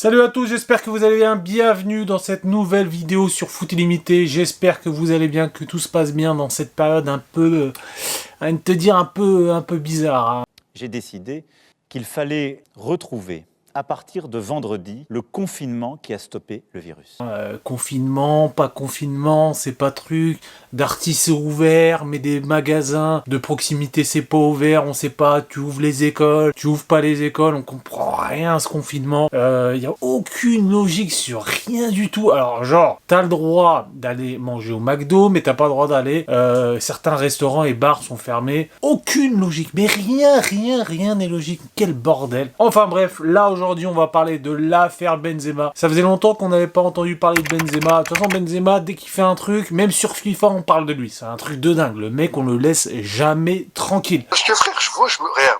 Salut à tous, j'espère que vous allez bien, bienvenue dans cette nouvelle vidéo sur Foot Illimité, j'espère que vous allez bien, que tout se passe bien dans cette période un peu, à te dire un peu bizarre. Hein. J'ai décidé qu'il fallait retrouver, à partir de vendredi, le confinement qui a stoppé le virus. Confinement, pas confinement, c'est pas truc, d'artistes c'est ouvert, mais des magasins de proximité c'est pas ouvert, on sait pas, tu ouvres les écoles, tu ouvres pas les écoles, on comprend rien à ce confinement, y a aucune logique sur rien du tout. Alors genre, t'as le droit d'aller manger au McDo, mais t'as pas le droit d'aller, certains restaurants et bars sont fermés, aucune logique, mais rien n'est logique, quel bordel. Enfin bref, là aujourd'hui on va parler de l'affaire Benzema. Ça faisait longtemps qu'on n'avait pas entendu parler de Benzema. De toute façon Benzema, dès qu'il fait un truc, même sur FIFA on parle de lui. C'est un truc de dingue. Le mec on le laisse jamais tranquille. Parce que frère, rien.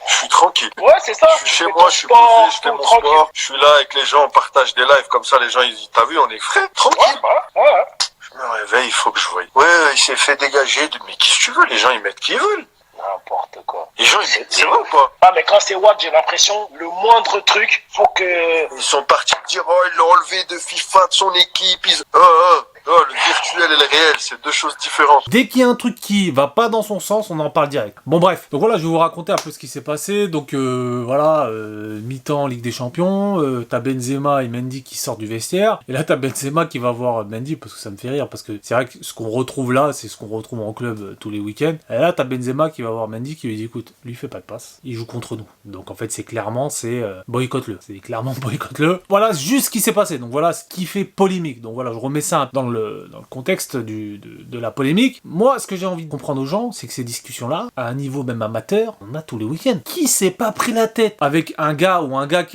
Je suis tranquille. Ouais, c'est ça. Je suis chez moi, je suis posé, je fais mon sport. Je suis là avec les gens, on partage des lives comme ça. Les gens ils disent, t'as vu, on est frais, tranquille. Ouais. Je me réveille, il faut que je voie. Ouais, il s'est fait dégager. Mais qu'est-ce que tu veux? Les gens ils mettent qui veulent. N'importe quoi. Les gens ils mettent, c'est vrai ou pas? Ah, mais quand c'est Watt, j'ai l'impression, le moindre truc, faut que... Ils sont partis dire, oh, ils l'ont enlevé de FIFA, de son équipe. Le virtuel et le réel, c'est deux choses différentes. Dès qu'il y a un truc qui va pas dans son sens, on en parle direct. Bon bref, donc voilà, je vais vous raconter un peu ce qui s'est passé. Donc mi-temps Ligue des Champions, t'as Benzema et Mendy qui sortent du vestiaire. Et là t'as Benzema qui va voir Mendy, parce que ça me fait rire, parce que c'est vrai que ce qu'on retrouve là, c'est ce qu'on retrouve en club tous les week-ends. Et là t'as Benzema qui va voir Mendy qui lui dit, écoute, lui fait pas de passe, il joue contre nous. Donc en fait c'est clairement, boycotte-le. C'est clairement boycotte-le. Voilà juste ce qui s'est passé. Donc voilà ce qui fait polémique. Donc voilà, je remets ça dans le contexte de la polémique. Moi, ce que j'ai envie de comprendre aux gens, c'est que ces discussions-là, à un niveau même amateur, on a tous les week-ends. Qui s'est pas pris la tête avec un gars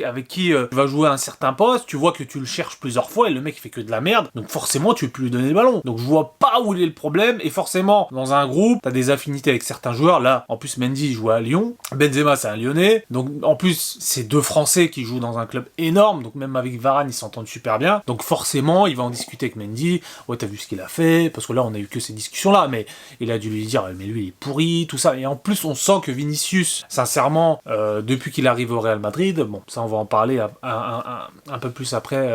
avec qui tu vas jouer à un certain poste, tu vois que tu le cherches plusieurs fois et le mec il fait que de la merde, donc forcément tu veux plus lui donner le ballon. Donc je vois pas où il est le problème, et forcément, dans un groupe, t'as des affinités avec certains joueurs. Là, en plus, Mendy joue à Lyon, Benzema c'est un Lyonnais, donc en plus, c'est deux Français qui jouent dans un club énorme, donc même avec Varane, ils s'entendent super bien, donc forcément, il va en discuter avec Mendy. Ouais, t'as vu ce qu'il a fait, parce que là on a eu que ces discussions là, mais il a dû lui dire mais lui il est pourri, tout ça. Et en plus on sent que Vinicius, sincèrement, depuis qu'il arrive au Real Madrid, bon ça on va en parler un peu plus après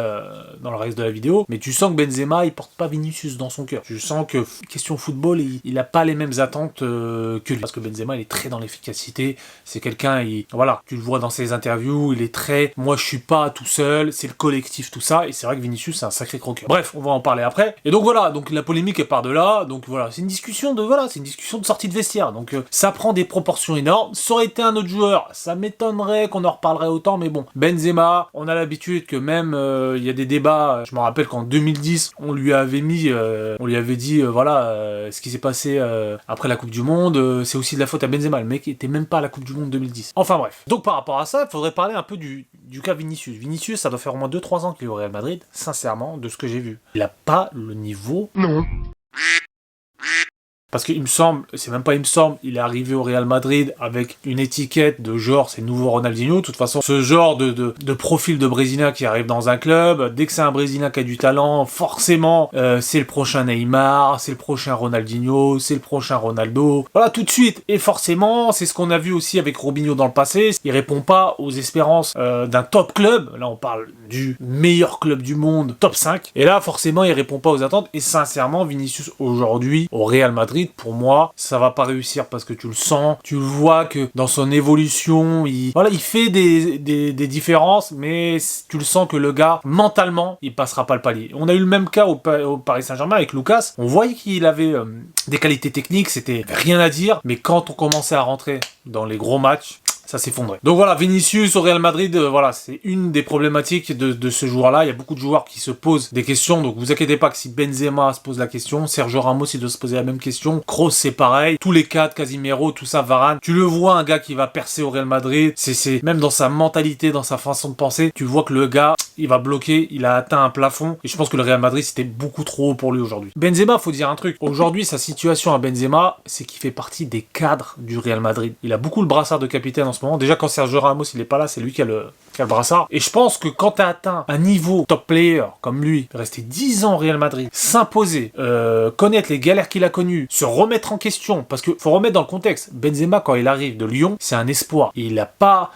dans le reste de la vidéo, mais tu sens que Benzema il porte pas Vinicius dans son cœur. Tu sens que question football il a pas les mêmes attentes que lui, parce que Benzema il est très dans l'efficacité, c'est quelqu'un, voilà, tu le vois dans ses interviews, il est très, moi je suis pas tout seul, c'est le collectif, tout ça, et c'est vrai que Vinicius c'est un sacré croqueur. Bref, on va en parler après. Et donc voilà, donc la polémique elle part de là, donc voilà, c'est une discussion de sortie de vestiaire, donc ça prend des proportions énormes. Ça aurait été un autre joueur, ça m'étonnerait qu'on en reparlerait autant, mais bon, Benzema, on a l'habitude que même il y a des débats, je me rappelle qu'en 2010, on lui avait dit, ce qui s'est passé après la Coupe du Monde, c'est aussi de la faute à Benzema, le mec était même pas à la Coupe du Monde 2010. Enfin bref, donc par rapport à ça, il faudrait parler un peu du cas Vinicius. Vinicius, ça doit faire au moins 2-3 ans qu'il est au Real Madrid, sincèrement, de ce que j'ai vu. Il a pas le niveau. Non. Parce qu'il me semble, c'est même pas il me semble, il est arrivé au Real Madrid avec une étiquette de genre, c'est nouveau Ronaldinho. De toute façon, ce genre de profil de Brésilien qui arrive dans un club, dès que c'est un Brésilien qui a du talent, forcément, c'est le prochain Neymar, c'est le prochain Ronaldinho, c'est le prochain Ronaldo. Voilà, tout de suite. Et forcément, c'est ce qu'on a vu aussi avec Robinho dans le passé. Il répond pas aux espérances d'un top club. Là, on parle du meilleur club du monde, top 5. Et là, forcément, il répond pas aux attentes. Et sincèrement, Vinicius, aujourd'hui, au Real Madrid, pour moi, ça va pas réussir parce que tu le sens, tu le vois que dans son évolution, il fait des différences, mais tu le sens que le gars, mentalement, il passera pas le palier. On a eu le même cas au Paris Saint-Germain avec Lucas. On voyait qu'il avait des qualités techniques, c'était rien à dire, mais quand on commençait à rentrer dans les gros matchs, ça s'effondrait. Donc voilà, Vinicius au Real Madrid, voilà, c'est une des problématiques de ce joueur-là. Il y a beaucoup de joueurs qui se posent des questions, donc vous inquiétez pas que si Benzema se pose la question, Sergio Ramos il doit se poser la même question, Kroos c'est pareil, tous les quatre, Casemiro, tout ça, Varane, tu le vois, un gars qui va percer au Real Madrid, c'est même dans sa mentalité, dans sa façon de penser, tu vois que le gars, il va bloquer, il a atteint un plafond, et je pense que le Real Madrid c'était beaucoup trop haut pour lui aujourd'hui. Benzema, faut dire un truc, aujourd'hui sa situation à Benzema, c'est qu'il fait partie des cadres du Real Madrid. Il a beaucoup le brassard de capitaine en ce moment. Déjà quand Sergio Ramos il est pas là, c'est lui qui a qui a le brassard. Et je pense que quand tu as atteint un niveau top player comme lui, rester 10 ans au Real Madrid, s'imposer, connaître les galères qu'il a connues, se remettre en question, parce que faut remettre dans le contexte. Benzema, quand il arrive de Lyon, c'est un espoir. Et il a pas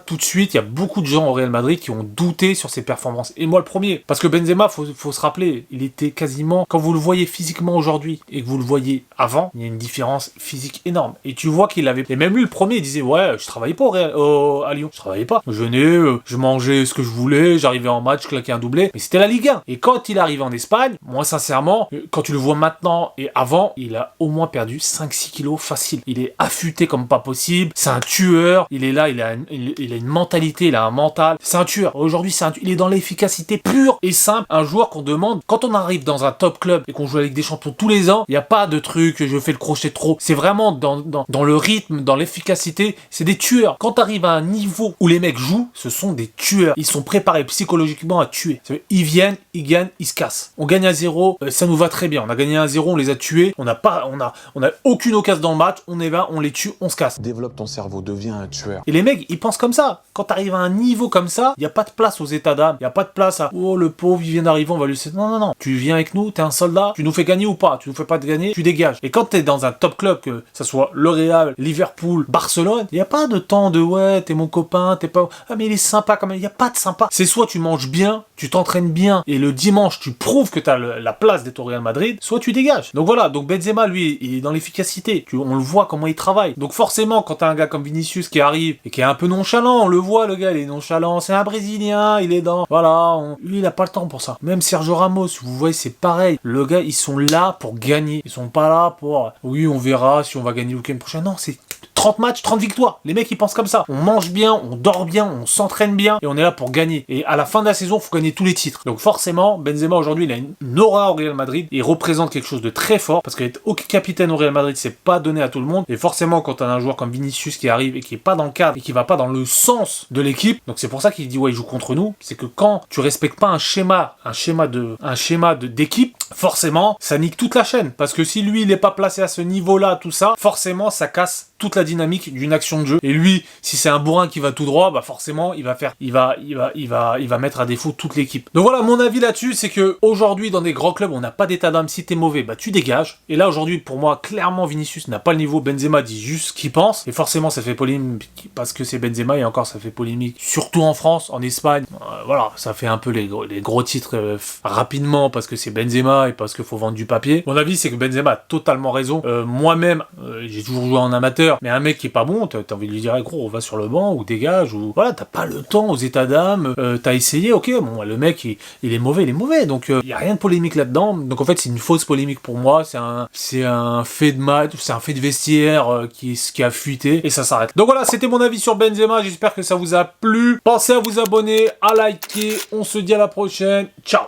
tout de suite, il y a beaucoup de gens au Real Madrid qui ont douté sur ses performances. Et moi le premier. Parce que Benzema, faut se rappeler, il était quasiment, quand vous le voyez physiquement aujourd'hui et que vous le voyez avant, il y a une différence physique énorme. Et tu vois qu'il avait, et même lui le premier, il disait, ouais, je travaillais pas à Lyon. Je travaillais pas. Je venais, je mangeais ce que je voulais, j'arrivais en match, claquais un doublé. Mais c'était la Ligue 1. Et quand il arrive en Espagne, moi sincèrement, quand tu le vois maintenant et avant, il a au moins perdu 5-6 kilos facile. Il est affûté comme pas possible. C'est un tueur. Il est là, il a une mentalité, il a un mental. C'est un tueur. Aujourd'hui, il est dans l'efficacité pure et simple. Un joueur qu'on demande, quand on arrive dans un top club et qu'on joue la Ligue des Champions tous les ans, il n'y a pas de truc, je fais le crochet trop. C'est vraiment dans le rythme, dans l'efficacité. C'est des tueurs. Quand tu arrives à un niveau où les mecs jouent, ce sont des tueurs. Ils sont préparés psychologiquement à tuer. Ils viennent, ils gagnent, ils se cassent. On gagne à 0, ça nous va très bien. On a gagné 1-0, on les a tués. On a aucune occasion dans le match. On est là, on les tue, on se casse. Développe ton cerveau, deviens un tueur. Et les mecs, ils pensent comme ça. Quand t'arrives à un niveau comme ça, il n'y a pas de place aux états d'âme. Il n'y a pas de place à, oh, le pauvre, il vient d'arriver, on va lui laisser. Non, non, non. Tu viens avec nous, t'es un soldat, tu nous fais gagner ou pas. Tu nous fais pas gagner, tu dégages. Et quand t'es dans un top club, que ça soit le Real, Liverpool, Barcelone, il n'y a pas de temps de, ouais, t'es mon copain, t'es pas, ah, mais il est sympa quand même. Il n'y a pas de sympa. C'est soit tu manges bien, tu t'entraînes bien, et le dimanche, tu prouves que t'as la place d'être au Real Madrid, soit tu dégages. Donc voilà. Donc Benzema, lui, il est dans l'efficacité. On le voit comment il travaille. Donc forcément, quand t'as un gars comme Vinicius qui arrive et qui est un peu nonchalant, on le voit, le gars, il est nonchalant, c'est un Brésilien, il est dans, voilà, lui, il a pas le temps pour ça. Même Sergio Ramos, vous voyez, c'est pareil. Le gars, ils sont là pour gagner. Ils sont pas là pour, oui, on verra si on va gagner le week-end prochain. Non, c'est 30 matchs, 30 victoires. Les mecs, ils pensent comme ça. On mange bien, on dort bien, on s'entraîne bien et on est là pour gagner. Et à la fin de la saison, il faut gagner tous les titres. Donc forcément, Benzema, aujourd'hui, il a une aura au Real Madrid. Il représente quelque chose de très fort parce qu'être capitaine au Real Madrid, c'est pas donné à tout le monde. Et forcément, quand t'as un joueur comme Vinicius qui arrive et qui est pas dans le cadre et qui va pas dans le sens de l'équipe, donc c'est pour ça qu'il dit, ouais, il joue contre nous. C'est que quand tu respectes pas un schéma d'équipe, forcément, ça nique toute la chaîne. Parce que si lui, il est pas placé à ce niveau-là, tout ça, forcément, ça casse toute la dynamique d'une action de jeu. Et lui, si c'est un bourrin qui va tout droit, bah forcément, il va mettre à défaut toute l'équipe. Donc voilà, mon avis là-dessus, c'est que aujourd'hui, dans des grands clubs, on n'a pas d'état d'âme. Si t'es mauvais, bah tu dégages. Et là, aujourd'hui, pour moi, clairement, Vinicius n'a pas le niveau. Benzema dit juste ce qu'il pense. Et forcément, ça fait polémique parce que c'est Benzema. Et encore, ça fait polémique. Surtout en France, en Espagne. Voilà, ça fait un peu les gros titres rapidement parce que c'est Benzema et parce qu'il faut vendre du papier. Mon avis, c'est que Benzema a totalement raison. Moi-même, j'ai toujours joué en amateur. Mais un mec qui est pas bon, t'as envie de lui dire, gros, on va sur le banc, ou dégage, ou voilà, t'as pas le temps aux états d'âme, t'as essayé, ok, bon, le mec, il est mauvais, donc il y a rien de polémique là-dedans, donc en fait, c'est une fausse polémique pour moi, c'est un fait de match, c'est un fait de vestiaire qui a fuité, et ça s'arrête. Donc voilà, c'était mon avis sur Benzema, j'espère que ça vous a plu, pensez à vous abonner, à liker, on se dit à la prochaine, ciao.